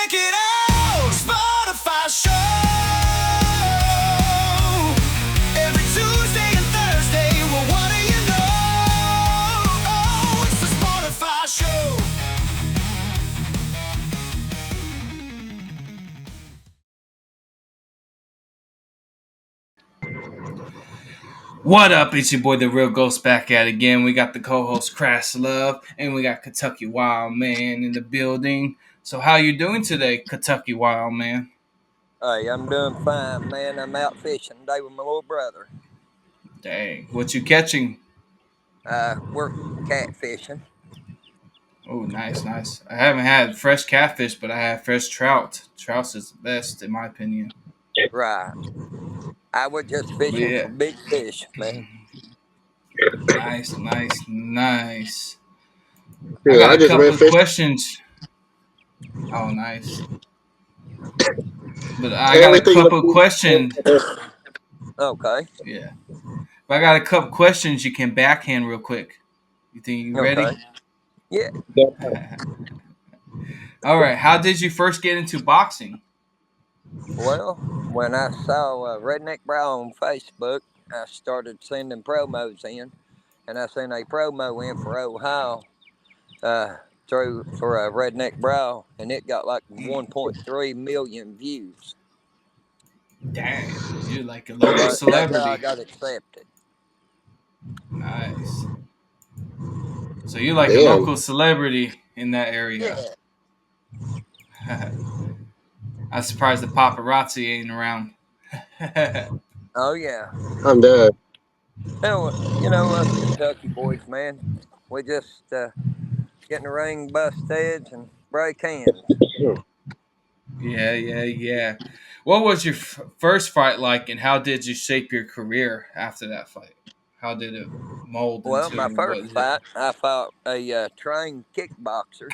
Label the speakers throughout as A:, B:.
A: check it out, Spotify show. Every Tuesday and Thursday, well, what do you know? Oh, it's the Spotify show.
B: What up? It's your boy, The Real Ghost, back at it again. We got the co-host Crass Love, and we got Kentucky Wildman in the building. So how you doing today, Kentucky Wildman?
C: Hey, I'm doing fine, man. I'm out fishing today with my little brother.
B: Dang, what you catching?
C: We're catfishing.
B: Oh, nice, nice. I haven't had fresh catfish, but I have fresh trout. Trout is the best, in my opinion.
C: Right. I was just
B: But
C: fishing
B: yeah,
C: for big fish, man.
B: nice, nice, nice. I
D: Dude,
B: got
D: I
B: a
D: just
B: couple
D: went
B: of
D: fishing.
B: questions. Oh, nice. But I got a
D: Everything
B: couple of
D: was
B: questions.
C: Okay.
B: Yeah. But I got a couple questions you can backhand real quick. You think you
C: Okay.
B: ready?
C: Yeah.
B: All right. How did you first get into boxing?
C: Well, when I saw Redneck Bro on Facebook, I started sending promos in, and I sent a promo in for Ohio through for Redneck Bro, and it got like 1.3 million views.
B: Dang, you're like a local
C: So that's how I
B: celebrity.
C: got accepted.
B: Nice. So you're like a
D: Damn.
B: local celebrity in that area.
C: Yeah.
B: I'm surprised the paparazzi ain't around.
C: Oh yeah.
D: I'm dead.
C: Hell, us Kentucky boys, man, we just get in the ring, bust heads, and break hands.
B: Yeah, yeah, yeah. What was your first fight like, and how did you shape your career after that fight? How did it mold
C: Well, my
B: into
C: first
B: what is it?
C: fight, I fought a trained kickboxer,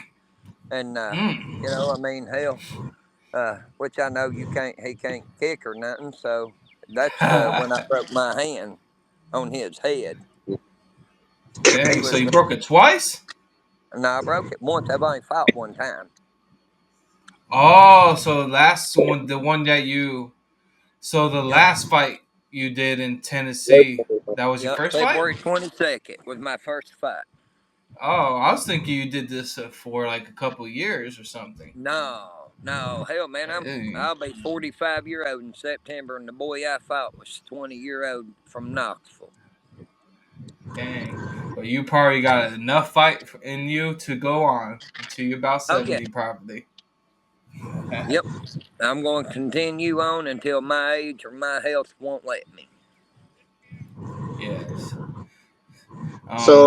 C: and
B: Mm.
C: I mean, hell, which I know he can't kick or nothing. So that's when I broke my hand on his head. He
B: Dang, so
C: was,
B: you broke it twice?
C: no, I broke it once. I've only fought one time.
B: Oh, so the last one, the one that you, so the last fight you did in Tennessee, that was your
C: Yep,
B: first fight?
C: February 22nd was my first fight.
B: Oh, I was thinking you did this for like a couple years or something.
C: No, no, hell, man,
B: Dang,
C: I'll be 45 year old in September, and the boy I fought was 20-year-old from Knoxville.
B: dang. Well, you probably got enough fight in you to go on until you're about
C: Oh yeah,
B: 70, probably.
C: yep. I'm going to continue on until my age or my health won't let me.
B: Yes.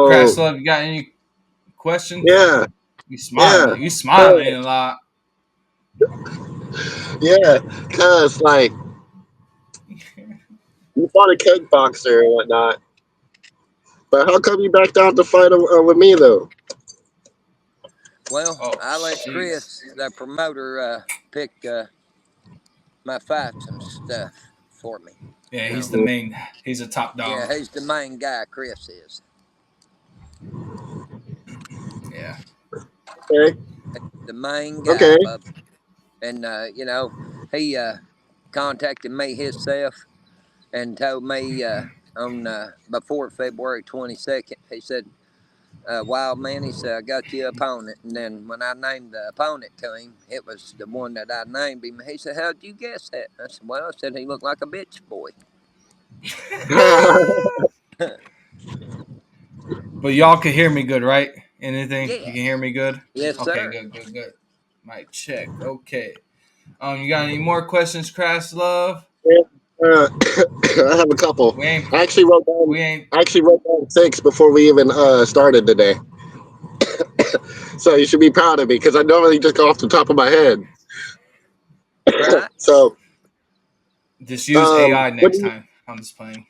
B: Crash
D: So
B: Love, you got any questions?
D: yeah,
B: You
D: yeah,
B: smiling. You
D: so,
B: smiling a lot.
D: yeah, cause like you fought a kickboxer and whatnot, but how come you backed out to fight with me though?
C: Well,
B: Oh,
C: I let
B: jeez.
C: Chris, the promoter, pick my fights and stuff for me.
B: Yeah,
C: You
B: he's
C: know,
B: the main. He's a top
C: yeah,
B: dog.
C: he's the main guy. Chris is
B: Yeah.
D: Okay,
C: the main guy,
D: okay.
C: bub. And he contacted me himself and told me on before February 22nd. He said, "Wild man," he said, "I got you an opponent." And then when I named the opponent to him, it was the one that I named him. He said, "How'd you guess that?" I said, "Well," I said, "he looked like a bitch boy."
B: But y'all can hear me good, right? Anything? You
C: Yeah.
B: can hear me good?
C: Yes,
B: Okay,
C: sir.
B: good, good, good. Mic check. Okay. You got any more questions, Crash Love?
D: I have a couple.
B: We ain't
D: I actually wrote down.
B: we ain't
D: I actually wrote down six before we even started today. So you should be proud of me because I normally just go off the top of my head.
C: Right.
D: So,
B: just use AI
D: what
B: next
D: do you?
B: time. I'm just playing.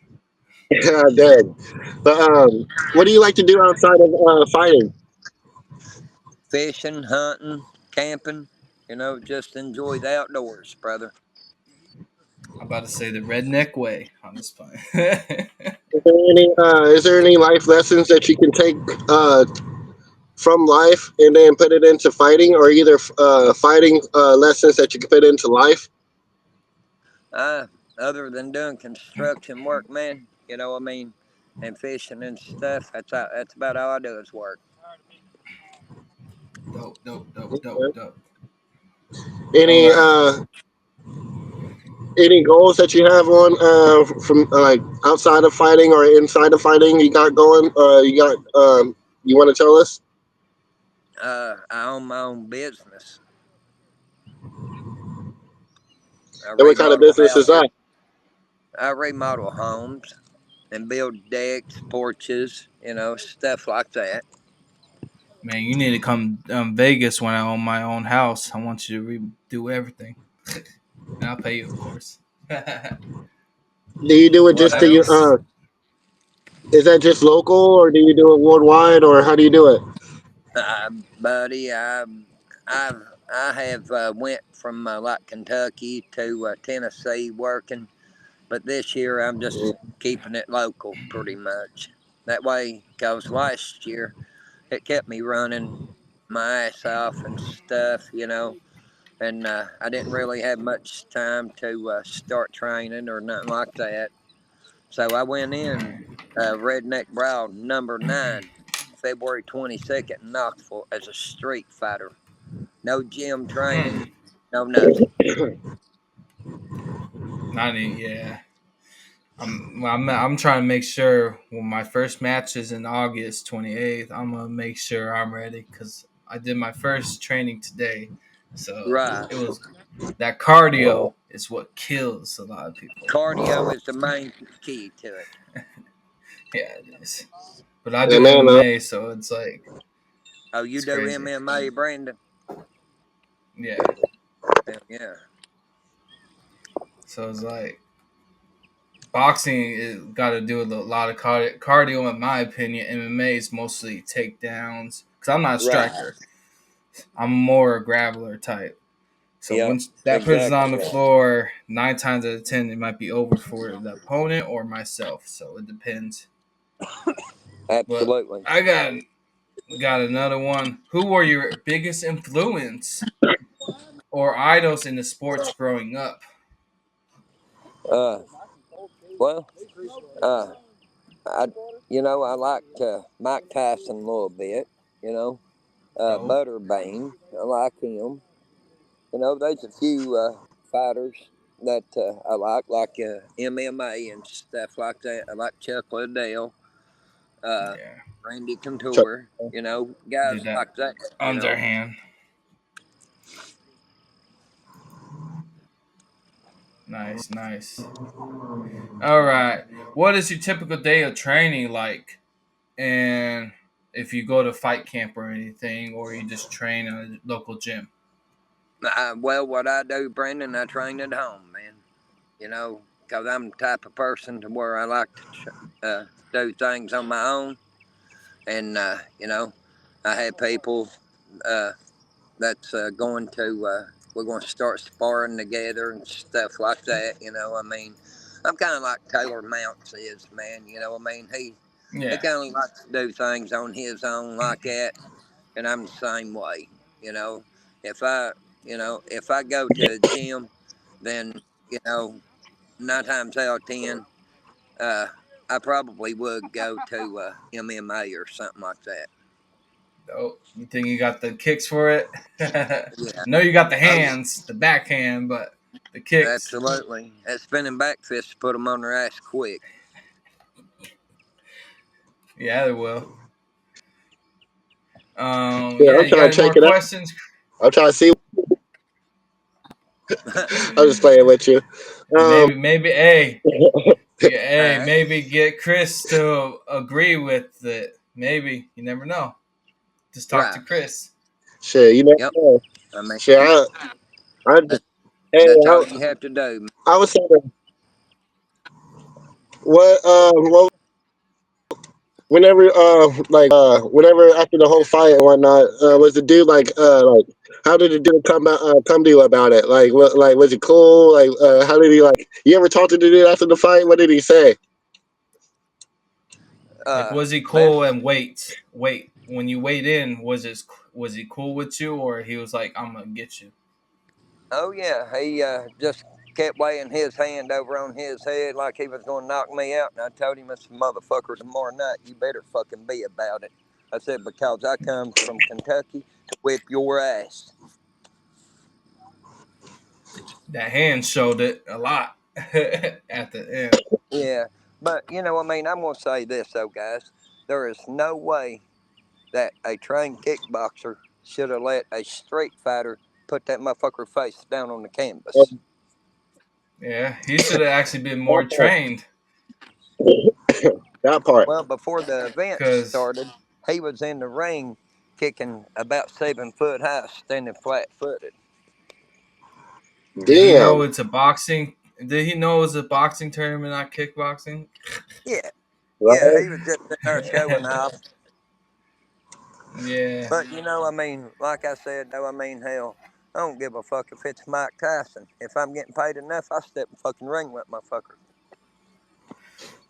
D: Dead. But what do you like to do outside of fighting?
C: Fishing, hunting, camping. Just enjoy the outdoors, brother.
B: I'm about to say the redneck way. I'm just playing.
D: Is there any life lessons that you can take from life and then put it into fighting, or either fighting lessons that you can put into life?
C: Uh, Other than doing construction work, man, and fishing and stuff, that's about all I do is work.
B: Dope, dope, dope, dope,
D: Okay.
B: dope. All
D: Any
B: right.
D: any goals that you have on from like outside of fighting or inside of fighting you got going? You want to tell us?
C: I own my own business. I
D: And what kind of
C: remodel
D: business is
C: houses.
D: that?
C: I remodel homes and build decks, porches, stuff like that.
B: Man, you need to come Vegas when I own my own house. I want you to redo everything, and I'll pay you, of course.
D: Do you do it just to
C: Well,
D: you? Is that just local, or do you do it worldwide, or how do you do it?
C: buddy, I've I have went from like Kentucky to Tennessee working, but this year I'm just keeping it local pretty much. That way, cause last year it kept me running my ass off and stuff, and I didn't really have much time to start training or nothing like that. So I went in Redneck Brawl #9, February 22nd in Knoxville as a street fighter. No gym
B: Mm,
C: training, no nothing.
B: not any, yeah. I'm trying to make sure when my first match is in August 28th. I'm gonna make sure I'm ready because I did my first training today, so
C: Right.
B: it was that cardio is what kills a lot of people.
C: Cardio is the main key to it.
B: Yeah, it is. But I
D: Yeah,
B: do
D: man.
B: MMA, so it's like
C: Oh, you
B: it's
C: do
B: crazy.
C: MMA, Brandon?
B: Yeah,
C: Yeah. Yeah.
B: so it's like boxing is got to do with a lot of cardio, in my opinion. MMA is mostly takedowns because I'm not a
C: Right.
B: striker. I'm more a grappler type. So
C: Yep.
B: once that person's
C: Exactly
B: on the
C: right.
B: floor, 9 times out of 10, it might be over for the opponent or myself. So it depends. But
C: Absolutely.
B: I got another one. Who were your biggest influence or idols in the sports growing up?
C: Uh, well, uh, I, I liked Mike Tyson a little bit. You know,
B: Dope.
C: Butterbane. I like him. There's a few fighters that I like MMA and stuff like that. I like Chuck Liddell, uh,
B: Yeah,
C: Randy
D: Chuck.
C: Couture, guys
B: did that
C: like that.
B: underhand. Nice, nice. All right. What is your typical day of training like? And if you go to fight camp or anything, or you just train at a local gym?
C: Well, what I do, Brandon, I train at home, man. Because I'm the type of person to where I like to do things on my own. And, I have people uh, that's going to, we're going to start sparring together and stuff like that. I'm kind of like Taylor Mounts is, man. He
B: Yeah.
C: kind of likes to do things on his own like that. And I'm the same way. You know, if I go to a gym, then, you know, 9 times out of 10, uh, I probably would go to MMA or something like that.
B: Dope. You think you got the kicks for it? I
C: Yeah.
B: know you got the
C: Oh, yeah.
B: hands, the backhand, but the kicks.
C: Absolutely. That spinning back fist put them on their ass quick.
B: Yeah, they will.
D: Yeah,
B: Yeah,
D: I'm
B: you
D: trying
B: got
D: to
B: any more
D: check it out.
B: questions?
D: I'm trying to see. I'm just playing with you. Um,
B: Maybe, hey, yeah,
C: All
B: hey,
C: right.
B: maybe get Chris to agree with it. Maybe you never know. Just talk to
C: Right.
B: Chris.
D: shit, you never
C: Yep.
D: know.
C: I mean,
D: Shit, I
C: that,
D: just, hey,
C: that's all you have to do.
D: I was saying, what whenever whenever after the whole fight and whatnot, was the dude like how did the dude come to you about it? Like what, like was it cool? Like how did he, like, you ever talk to the dude after the fight? What did he say?
B: Like, was he
C: Man,
B: cool and wait? when you weighed in, was he cool with you, or he was like, "I'm gonna get you"?
C: Oh yeah, he just kept weighing his hand over on his head like he was going to knock me out, and I told him, "This motherfucker tomorrow night, you better fucking be about it." I said, "Because I come from Kentucky to whip your ass."
B: That hand showed it a lot at the end.
C: Yeah, but you know, I mean, I'm gonna say this though, guys. There is no way that a trained kickboxer should have let a street fighter put that motherfucker face down on the canvas.
B: Yeah, he should have actually been more trained,
D: That part.
C: Well, before the event
B: because
C: started, he was in the ring kicking about 7 foot high, standing flat footed.
B: did he know
D: Damn.
B: it's a boxing? Did he know it was a boxing tournament, not kickboxing?
C: Yeah, yeah,
D: Right?
C: he was just in there showing off.
B: Yeah,
C: But you know, I mean, like I said, though, I mean, hell, I don't give a fuck if it's Mike Tyson. If I'm getting paid enough, I step in fucking ring with motherfucker.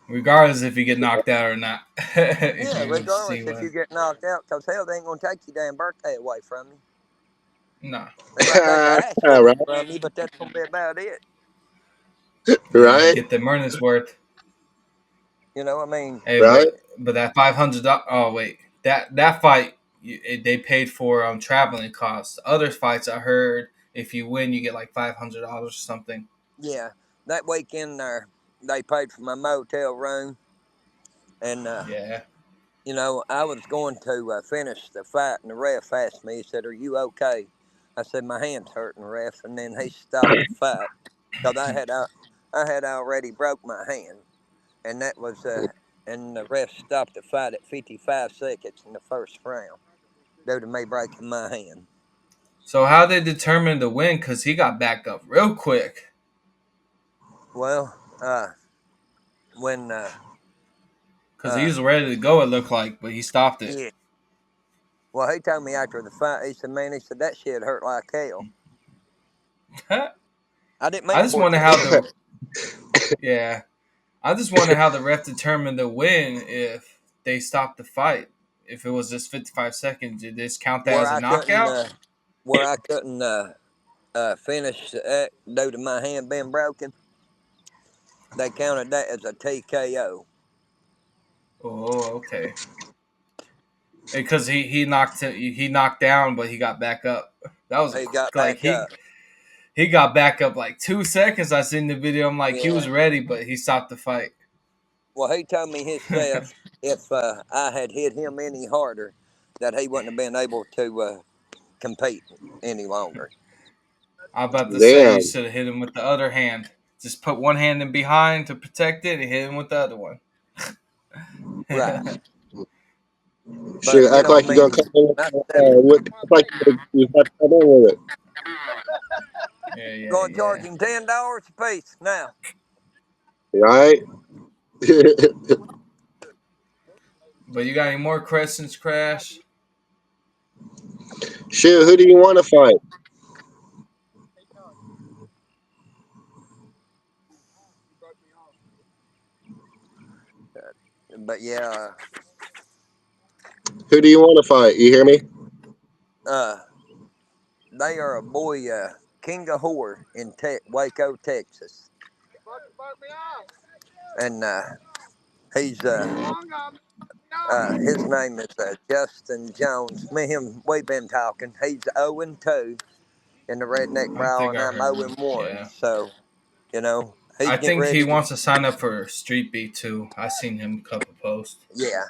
B: regardless if you get knocked out or not, if
C: Yeah,
B: you see
C: regardless if you
B: one.
C: get knocked out, because hell, they ain't gonna take your damn birthday away from you.
B: Nah,
C: They might take the ass
D: Right?
C: whooping from you, but that's gonna be about it.
B: yeah, you
D: Right?
B: get the earnest worth.
C: You know, I mean,
B: Hey,
D: Right?
B: but that $500. Oh wait, that fight they paid for traveling costs. Other fights I heard if you win you get like $500 or something.
C: yeah, that weekend there, they paid for my motel room, and
B: Yeah.
C: you know, I was going to finish the fight, and the ref asked me, he said, "Are you okay?" I said, "My hand's hurting, ref," and then he stopped the fight because I had already broke my hand, and that was and the ref stopped the fight at 55 seconds in the first round due to me breaking my hand.
B: So how they determined the win? Cause he got back up real quick.
C: Well, when
B: Cause he
C: uh,
B: was ready to go. It looked like, but he stopped it.
C: yeah, well, he told me after the fight, he said, "Man," he said, "that shit hurt like hell." I didn't
B: I
C: mean
B: just
C: for it
B: wonder
C: to
B: how
C: hit.
B: the yeah. I just wonder how the ref determined the win if they stopped the fight. If it was just 55 seconds, did this count that
C: where
B: as a
C: I couldn't
B: knockout?
C: where I couldn't finish the act due to my hand being broken. They counted that as a TKO.
B: Oh, okay. Because he knocked down, but he got back up. That was
C: He got
B: like
C: back up.
B: he got back up like 2 seconds. I seen the video. I'm like he
C: Yeah.
B: was ready, but he stopped the fight.
C: Well, he told me himself if I had hit him any harder, that he wouldn't have been able to compete any longer.
B: I'm about to say you
D: Damn.
B: should have hit him with the other hand. Just put one hand in behind to protect it and hit him with the other one.
C: Right.
B: yeah,
C: But
D: Shit,
C: you
D: act
C: know, I
D: like you're gonna
C: mean,
D: come in
C: I said,
D: act like you have to come in with
B: yeah,
C: going to charge
B: yeah.
C: him $10 a piece now.
D: it. Right?
B: But you got any more questions, Crash?
D: Shit, who do you want to fight?
C: But yeah,
D: Who do you want to fight? You hear me?
C: uh, they are a boy, King of Whore in Waco, Texas, and he's his name is Justin Jones. Me and him, we've been talking. He's 0-2 in the Redneck
B: I
C: Brawl,
B: think
C: and
B: I
C: I'm
B: heard
C: 0-1.
B: Yeah.
C: So, you know, he's
B: I
C: getting
B: think he
C: ready to,
B: wants to sign up for Street Beat too. I seen him a couple posts.
C: yeah,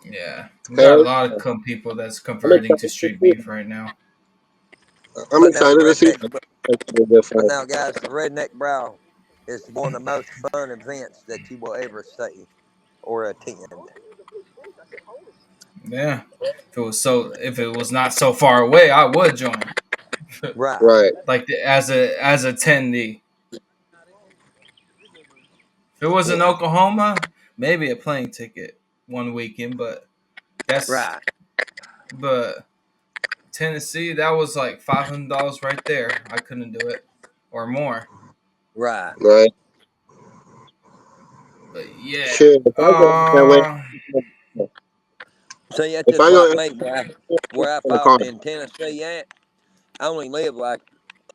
B: Yeah, we got a
D: Hell,
B: lot of people that's
D: I'm
B: converting to
D: excited to
B: Street
D: see.
B: Beef right now.
D: I'm
C: but now
D: excited
C: the
D: to see.
C: but now, guys, the Redneck Brawl is one of the most fun events that you will ever see or attend.
B: Yeah, if it was not so far away, I would join.
C: Right,
D: Right.
B: Like as a attendee. If it was in
C: yeah,
B: Oklahoma, maybe a plane ticket one weekend, that's
C: right,
B: but Tennessee, that was like $500 right there. I couldn't do it or more.
C: right.
D: Right.
B: But yeah.
D: Shit, if I go that way,
C: See, that's
D: if
C: just
D: I
C: like
D: go
C: me, where I
D: in the car.
C: fought in Tennessee at. I only live like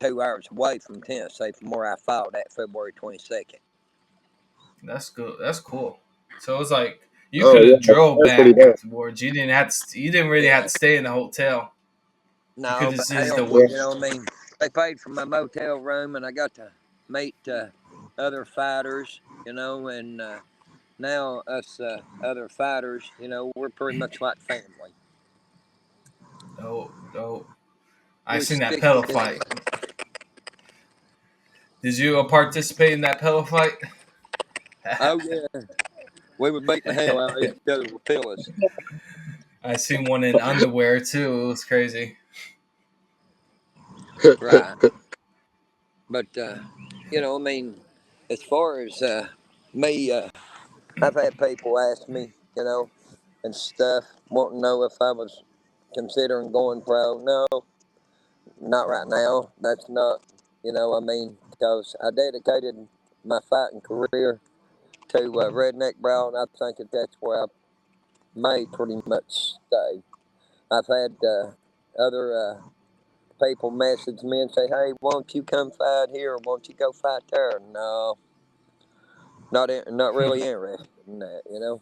C: 2 hours away from Tennessee from where I fought at February 22nd.
B: That's good. That's cool. So it was like you
D: Oh
B: could have
D: yeah,
B: drove
D: that's pretty
B: back
D: dope.
B: afterwards. You didn't have to. You didn't really have
C: Yeah.
B: to stay in the hotel. You could
C: No,
B: have
C: but
B: just
C: hell,
D: Yeah.
C: you know what I mean? They paid for my motel room and I got to meet other fighters, and now us other fighters, we're pretty much like family.
B: No. I
C: We
B: seen that
C: stick
B: pillow
C: together.
B: fight. Did you participate in that pillow fight?
C: Oh, yeah. We would beat the hell out of each other with pillows.
B: I seen one in underwear too. It was crazy.
C: Right. But, I mean, as far as me, I've had people ask me, and stuff, wanting to know if I was considering going pro. No, not right now. That's not, because I dedicated my fighting career to Redneck Brow, and I think that's where I may pretty much stay. I've had other people message me and say, "Hey, won't you come fight here, or won't you go fight there?" No, not really interested in that.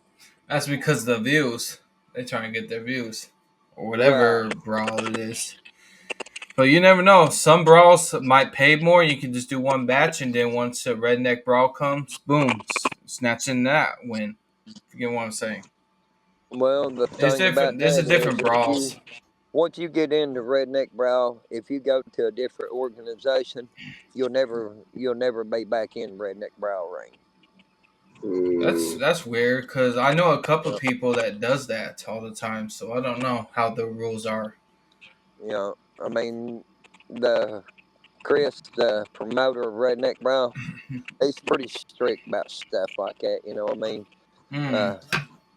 B: That's because of the views. They trying to get their views or
C: Right.
B: whatever brawl it is. But you never know. Some brawls might pay more. You can just do one batch, and then once a redneck brawl comes, boom, snatching that win. You get what I'm saying?
C: Well, the
B: There's
C: thing
B: different.
C: about
B: There's a
C: that is,
B: different brawls.
C: once you get into Redneck Brow, if you go to a different organization, you'll never be back in Redneck Brow ring.
D: Mm.
B: That's weird because I know a couple
C: Uh,
B: people that does that all the time. So I don't know how the rules are.
C: I mean, the Chris, the promoter of Redneck Brow, he's pretty strict about stuff like that. You know what I mean?
B: Hmm.
C: Uh,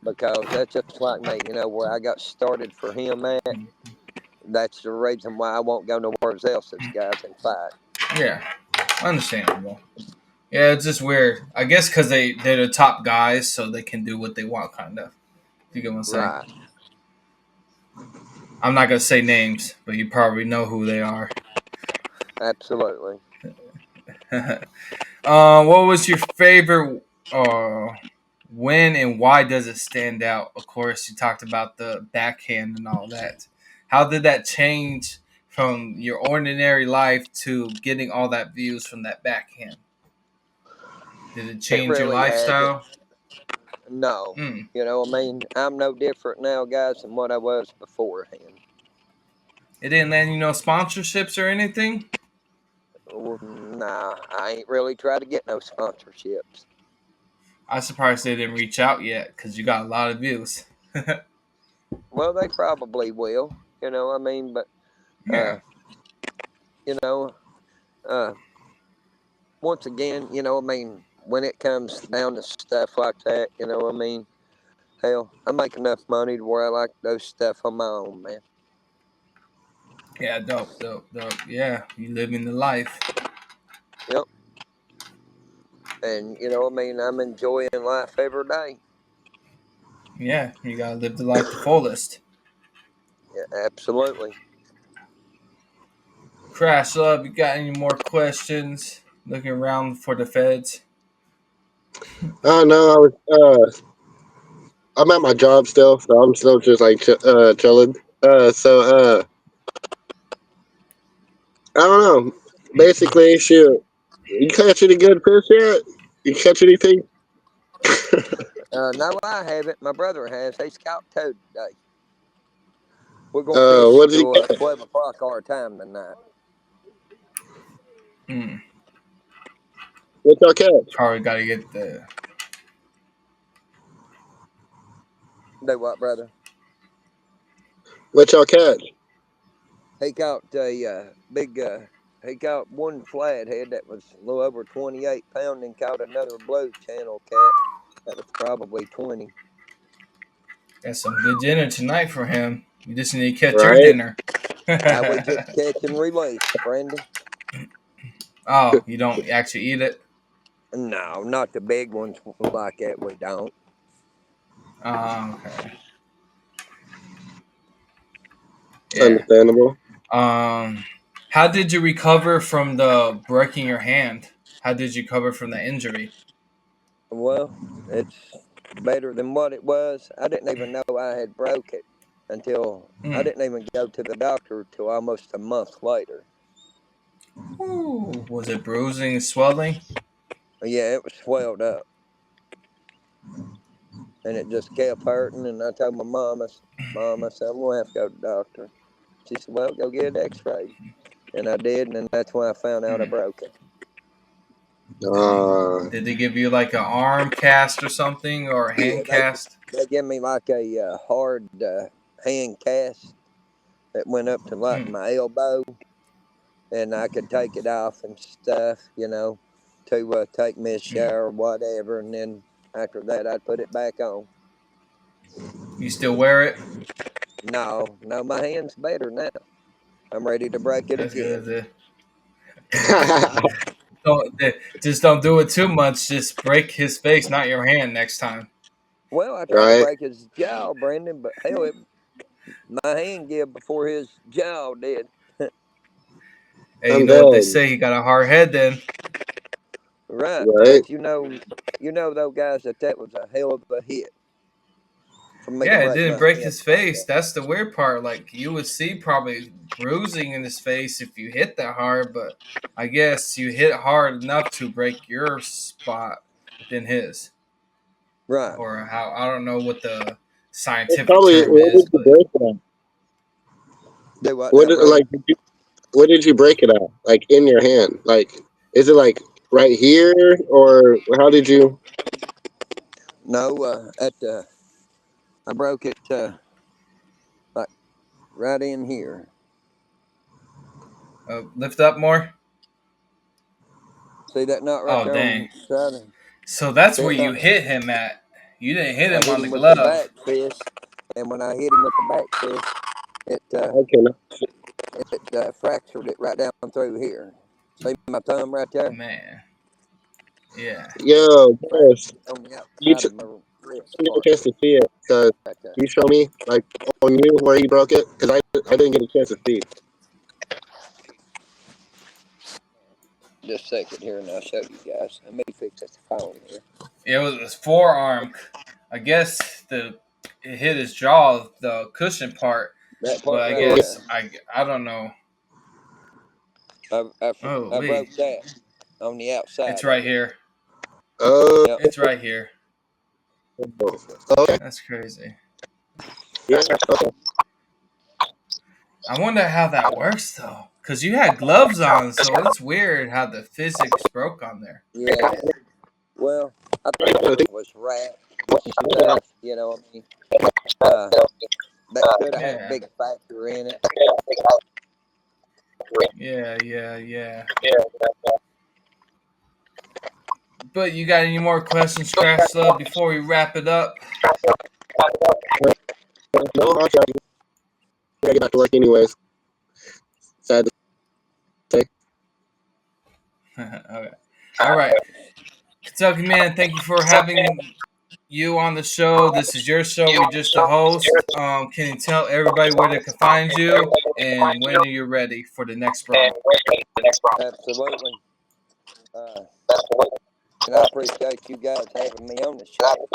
C: because that's just like me. Where I got started for him at. That's the reason why I won't go nowhere else as guys and fight.
B: Yeah, understandable. Yeah, it's just weird. I guess because they're the top guys, so they can do what they want, kind of. You get what I'm saying?
C: Right.
B: I'm not gonna say names, but you probably know who they are.
C: Absolutely.
B: What was your favorite win and why does it stand out? Of course, you talked about the backhand and all that. How did that change from your ordinary life to getting all that views from that backhand? Did it
C: It
B: change your
C: really hasn't.
B: lifestyle?
C: No.
B: Mm.
C: I'm no different now, guys, than what I was beforehand.
B: It didn't land you no sponsorships or anything?
C: Well, nah, I ain't really tried to get no sponsorships.
B: I'm surprised they didn't reach out yet because you got a lot of views.
C: Well, they probably will, but,
B: Yeah.
C: uh, you know, uh, once again, when it comes down to stuff like that, hell, I make enough money to where I like those stuff on my own, man.
B: Yeah, dope. Yeah, you living the life.
C: Yep. And, I'm enjoying life every day.
B: Yeah, you gotta live the life the fullest.
C: Yeah, absolutely.
B: Crash Love, you got any more questions? Looking around for the feds.
D: Oh no, I'm at my job still, so I'm still just like chilling. I don't know. Basically, shoot, you catch any good fish yet? You catch anything?
C: No, I haven't. My brother has. He's caught toad today. We're going to fish
D: What did he
C: till
D: catch?
C: 12 o'clock our time tonight.
B: Mm,
D: What y'all catch?
B: probably gotta get the.
C: Do what, brother?
D: What y'all catch?
C: He caught he caught one flathead that was a little over 28 pounds and caught another blue channel cat that was probably 20.
B: That's some good dinner tonight for him. You just need to catch your
D: Right?
B: dinner.
C: We just catch and release, Brandon.
B: Oh, you don't actually eat it?
C: No, not the big ones like that. We don't.
B: Okay. Yeah.
D: Understandable.
B: Um, how did you recover from the breaking your hand? How did you recover from the injury?
C: Well, it's better than what it was. I didn't even know I had broke it until I
B: Mm.
C: didn't even go to the doctor till almost a month later.
B: Ooh, was it bruising and swelling?
C: Yeah, it was swelled up, and it just kept hurting. And I told my mom, I said, I'm gonna have to go to the doctor. She said, well, go get an X-ray, and I did, and that's when I found out I
B: Mm.
C: broke it.
B: Did they give you like an arm cast or something or a
C: Yeah,
B: hand cast?
C: they gave me like a hard hand cast that went up to like
B: Mm.
C: my elbow, and I could take it off and stuff, to take me a
B: Mm.
C: shower or whatever, and then after that I'd put it back on.
B: You still wear it?
C: No, no, my hand's better now. I'm ready to break it
B: That's
C: again.
B: good. Just don't do it too much. Just break his face, not your hand, next time.
C: Well, I tried to
D: Right?
C: break his jaw, Brandon, but hell, my hand gave before his jaw did.
B: Hey, you
D: I'm
B: know what they
D: done.
B: say? He got a hard head. Then
C: Right,
D: Right?
C: but those guys that was a hell of a hit for me to
B: yeah, it
C: break
B: didn't
C: my
B: break
C: hand
B: his
C: like
B: face.
C: that.
B: That's the weird part. Like you would see probably bruising in his face if you hit that hard, but I guess you hit hard enough to break your spot than his,
C: Right.
B: or how I don't know what the
D: It's
B: scientific
D: probably
B: term
D: where
B: is,
D: did you
B: but
D: break it at?
C: Do what
D: What
C: now,
D: did,
C: brother?
D: like where did you break it at? Like in your hand? Like is it like right here or how did you?
C: No, I broke it like right in here.
B: lift up more.
C: See that knot right
B: Oh
C: there on
B: dang!
C: the side?
B: So that's
C: See
B: where
C: that
B: you
C: knot?
B: hit him at. You didn't hit
C: I
B: him
C: hit
B: on the
C: him with the
B: glove.
C: back fist, and when I hit him with the back fist,
D: Okay,
C: it fractured it right down through here. See my thumb right there?
B: Man, yeah.
D: yo,
C: Fractured
D: Chris,
C: on the
D: you
C: outside of my wrist
D: didn't get a
C: part
D: chance to see it because
C: right there.
D: you show me like on you where you broke it because I didn't get a chance to see.
C: Just a second here, and I'll show you guys. Let me fix this phone here.
B: It was his forearm. I guess it hit his jaw, the cushion part.
C: That
B: But
C: part
B: I
C: right
B: guess
C: there.
B: I don't know. Oh,
C: I broke
B: wait,
C: that on the
B: it's
C: outside
B: right
C: of it.
B: here.
D: Oh,
C: Yep.
B: It's right here.
D: okay,
B: That's crazy.
D: yeah, okay.
B: I wonder how that works though, because you had gloves on, so it's weird how the physics broke on there.
C: Yeah. Well, I think
D: So I
C: it
D: think
C: was rat stuff. I mean, uh, that could have had a
B: Yeah,
C: big factor in it.
B: yeah. But you got any more questions, Crash Love, before we wrap it up?
D: no, I'll try. I gotta get back to work anyways. Sad to say.
B: Okay. All right. Kentucky Man, thank you for having you on the show. This is your show. We're just the host. Can you tell everybody where they can find you and when are you ready for the next brawl?
C: Absolutely. Uh, and I appreciate you guys having me on the show.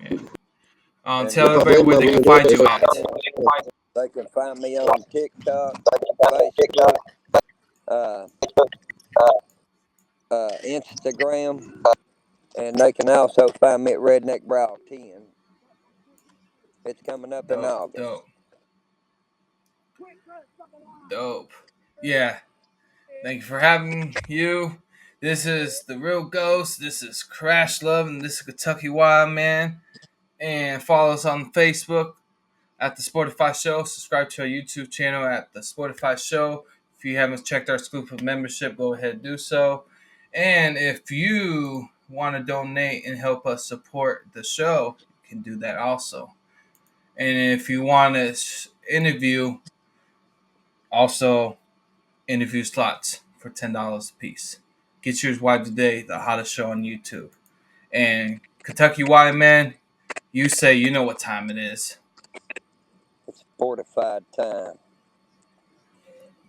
B: Yeah.
C: And
B: Tell
D: No
B: everybody where
D: problemo.
B: they
D: We
B: can
D: enjoyed
B: find
D: this.
B: you at.
C: they can find me on TikTok, Facebook, uh, Instagram, and they can also find me at Redneck Brow 10. It's coming up in
B: Dope,
C: August.
B: dope, dope. Yeah. Thank you for having you. This is the Real Ghost. This is Crash Love, and this is Kentucky Wildman. And follow us on Facebook at the Sportify Show. Subscribe to our YouTube channel at the Sportify Show. If you haven't checked our exclusive membership, go ahead and do so. And if you want to donate and help us support the show, you can do that also. And if you want to interview, also interview slots for $10 a piece. Get yours wide today, the hottest show on YouTube. And Kentucky Wildman, you say you know what time it is.
C: It's fortified time.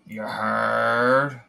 B: You heard?